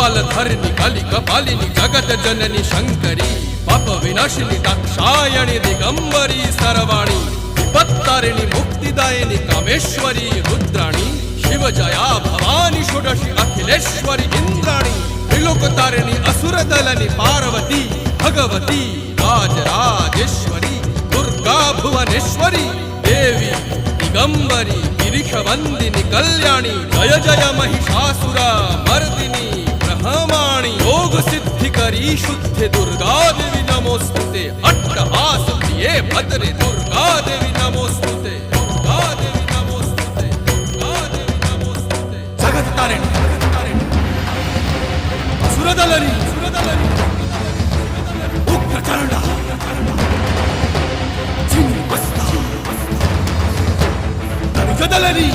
कपालधरिणि कलिकपालिनि जगत जननि शंकरी पाप विनाशिनी दाक्षायणि दिगंबरी सर्वाणी विपत्तारिणि मुक्तिदायिनी कामेश्वरी रुद्राणी शिवजया भवानी षोडशी अखिलेश्वरी इंद्राणी त्रिलोकतारिणि असुरदलनि पार्वती भगवती राजराजेश्वरी दुर्गा भुवनेश्वरी देवी दिगंबरी गिरिशवंदिनी कल्याणी जय जय महिषासुर मर्दिनी ब्रह्माणी योग सिद्धिकरी शुद्धे दुर्गा देवी नमोस्तुते अट्टहास प्रिये भद्रे दुर्गा देवी नमोस्तुते दुर्गा देवी नमोस्तुते दुर्गा देवी नमोस्तुते जगत तारिणी सुरदलनी उग्रचंडा चिन्मस्ता जदलनी